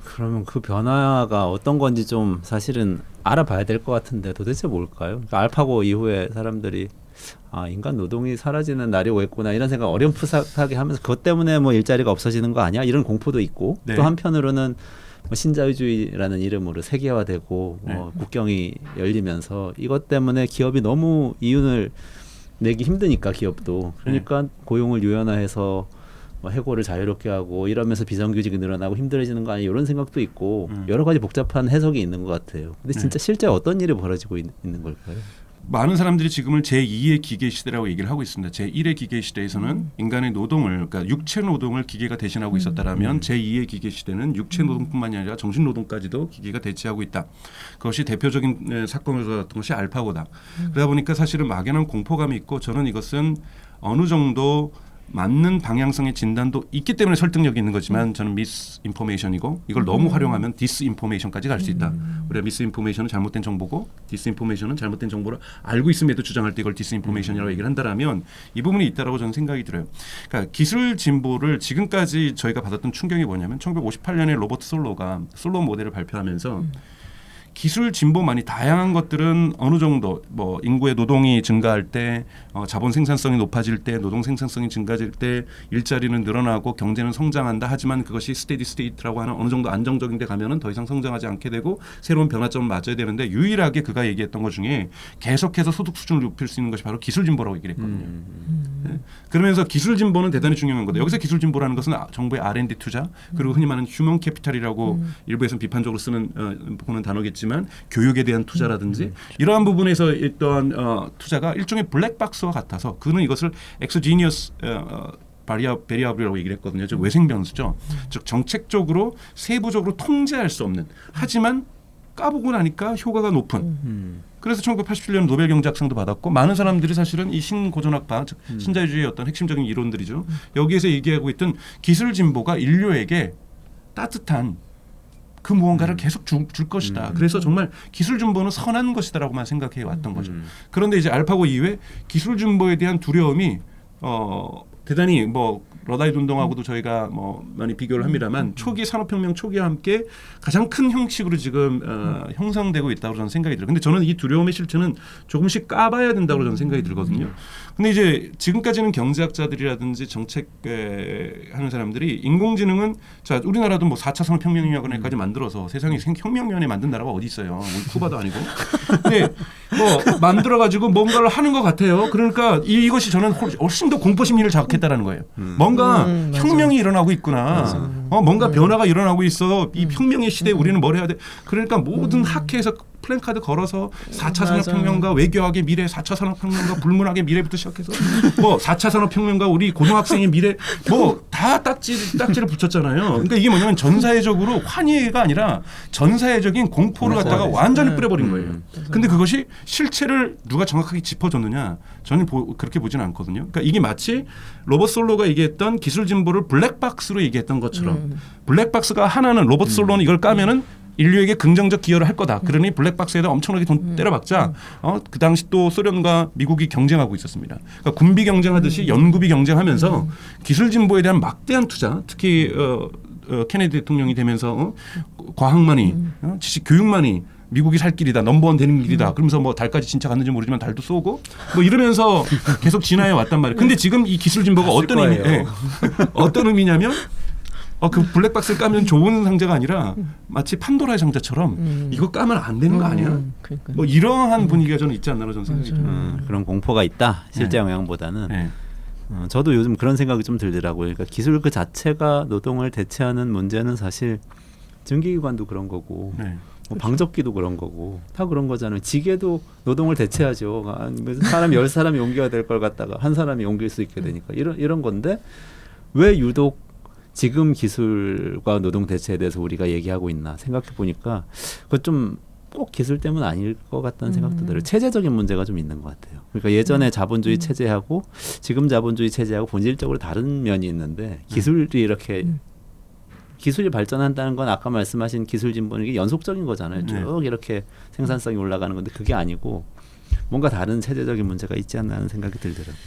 그러면 그 변화가 어떤 건지 좀 사실은 알아봐야 될 것 같은데 도대체 뭘까요? 그러니까 알파고 이후에 사람들이 인간 노동이 사라지는 날이 오겠구나 이런 생각 어렴풋하게 하면서 그것 때문에 뭐 일자리가 없어지는 거 아니야? 이런 공포도 있고 네. 또 한편으로는 뭐 신자유주의라는 이름으로 세계화되고 네. 국경이 열리면서 이것 때문에 기업이 너무 이윤을 내기 힘드니까 기업도 그러니까 고용을 유연화해서 뭐 해고를 자유롭게 하고 이러면서 비정규직이 늘어나고 힘들어지는 거 아니야 이런 생각도 있고 여러 가지 복잡한 해석이 있는 것 같아요. 근데 진짜 실제 어떤 일이 벌어지고 있는 걸까요? 많은 사람들이 지금을 제2의 기계 시대라고 얘기를 하고 있습니다. 제1의 기계 시대에서는 인간의 노동을 그러니까 육체 노동을 기계가 대신하고 있었다라면 제2의 기계 시대는 육체 노동뿐만이 아니라 정신 노동까지도 기계가 대체하고 있다. 그것이 대표적인 사건을 가졌던 것이 알파고다. 그러다 보니까 사실은 막연한 공포감이 있고 저는 이것은 어느 정도 맞는 방향성의 진단도 있기 때문에 설득력이 있는 거지만 저는 미스인포메이션이고 이걸 너무 활용하면 디스인포메이션까지 갈 수 있다. 우리가 미스인포메이션은 잘못된 정보고 디스인포메이션은 잘못된 정보를 알고 있음에도 주장할 때 이걸 디스인포메이션이라고 얘기를 한다라면 이 부분이 있다라고 저는 생각이 들어요. 그러니까 기술 진보를 지금까지 저희가 받았던 충격이 뭐냐면 1958년에 로버트 솔로 모델을 발표하면서 기술 진보만이 다양한 것들은 어느 정도 뭐 인구의 노동이 증가할 때 자본 생산성이 높아질 때 노동 생산성이 증가할 때 일자리는 늘어나고 경제는 성장한다 하지만 그것이 스테디 스테이트라고 하는 어느 정도 안정적인 데 가면은 더 이상 성장하지 않게 되고 새로운 변화점을 맞아야 되는데 유일하게 그가 얘기했던 것 중에 계속해서 소득 수준을 높일 수 있는 것이 바로 기술 진보라고 얘기를 했거든요. 네. 그러면서 기술 진보는 대단히 중요한 거다. 여기서 기술 진보라는 것은 정부의 R&D 투자 그리고 흔히 말하는 휴먼 캐피탈이라고 일부에서는 비판적으로 보는 단어겠지만 교육에 대한 투자라든지 이러한 부분에서 있던 투자가 일종의 블랙박스와 같아서 그는 이것을 엑소지니어스 베리아블이라고 얘기를 했거든요. 즉 외생 변수죠. 즉 정책적으로 세부적으로 통제할 수 없는 하지만 까보고 나니까 효과가 높은 그래서 1987년 노벨 경제학상도 받았고 많은 사람들이 사실은 이 신고전학파 즉 신자유주의의 어떤 핵심적인 이론들이죠. 여기에서 얘기하고 있던 기술 진보가 인류에게 따뜻한 그 무언가를 계속 줄 것이다. 그래서 정말 기술 진보는 선한 것이다라고만 생각해 왔던 거죠. 그런데 이제 알파고 이후에 기술 진보에 대한 두려움이 대단히 뭐 러다이드 운동하고도 저희가 뭐 많이 비교를 합니다만 초기 산업혁명 초기와 함께 가장 큰 형식으로 지금 형성되고 있다고 저는 생각이 들어요. 근데 저는 이 두려움의 실체는 조금씩 까봐야 된다고 저는 생각이 들거든요. 근데 이제 지금까지는 경제학자들이라든지 정책하는 사람들이 인공지능은 자 우리나라도 뭐 4차 산업혁명이라고까지 만들어서 세상에 혁명면에 만든 나라가 어디 있어요. 쿠바도 아니고. 근데 뭐 만들어가지고 뭔가를 하는 것 같아요. 그러니까 이것이 저는 훨씬 더 공포심리를 자극했다라는 거예요. 뭔가 혁명이 일어나고 있구나. 뭔가 변화가 일어나고 있어. 이 혁명의 시대에 우리는 뭘 해야 돼. 그러니까 모든 학회에서 플랜카드 걸어서 4차 산업혁명과 외교학의 미래, 4차 산업혁명과 불문학의 미래부터 시작해서 뭐 4차 산업혁명과 우리 고등학생의 미래 뭐 다 딱지를 붙였잖아요. 그러니까 이게 뭐냐면 전 사회적으로 환희가 아니라 전 사회적인 공포를 갖다가 완전히 뿌려버린 거예요. 근데 그것이 실체를 누가 정확하게 짚어줬느냐 저는 그렇게 보지는 않거든요. 그러니까 이게 마치 로버트 솔로가 얘기했던 기술 진보를 블랙박스로 얘기했던 것처럼 블랙박스가 하나는 로버트 솔로는 이걸 까면은 인류에게 긍정적 기여를 할 거다. 그러니 블랙박스에다 엄청나게 돈 때려박자. 그 당시 또 소련과 미국이 경쟁하고 있었습니다. 그러니까 군비 경쟁하듯이 연구비 경쟁하면서 기술 진보에 대한 막대한 투자, 특히 케네디 대통령이 되면서 과학만이, 지식 교육만이 미국이 살 길이다, 넘버원 되는 길이다. 그러면서 뭐 달까지 진짜 갔는지 모르지만 달도 쏘고 뭐 이러면서 계속 진화해 왔단 말이에요. 근데 지금 이 기술 진보가 어떤 의미냐면. 그 블랙박스를 까면 좋은 상자가 아니라 마치 판도라의 상자처럼 이거 까면 안 되는 거 아니야? 뭐 이러한 분위기가 저는 있지 않나로 저는 생각이 듭니다. 그런 공포가 있다. 실제 영향보다는. 저도 요즘 그런 생각이 좀 들더라고요. 그러니까 기술 그 자체가 노동을 대체하는 문제는 사실 증기기관도 그런 거고 뭐 방적기도 그런 거고 다 그런 거잖아요. 지게도 노동을 대체하죠. 사람 10사람이 옮겨야 될 걸 갖다가 한 사람이 옮길 수 있게 되니까 이런 건데 왜 유독 지금 기술과 노동 대체에 대해서 우리가 얘기하고 있나 생각해 보니까 그것 좀 꼭 기술 때문 아닐 것 같다는 생각도 들어요. 체제적인 문제가 좀 있는 것 같아요. 그러니까 예전에 자본주의 체제하고 지금 자본주의 체제하고 본질적으로 다른 면이 있는데 기술이 발전한다는 건 아까 말씀하신 기술 진보는 이게 연속적인 거잖아요. 쭉 이렇게 생산성이 올라가는 건데 그게 아니고 뭔가 다른 체제적인 문제가 있지 않나 하는 생각이 들더라고요.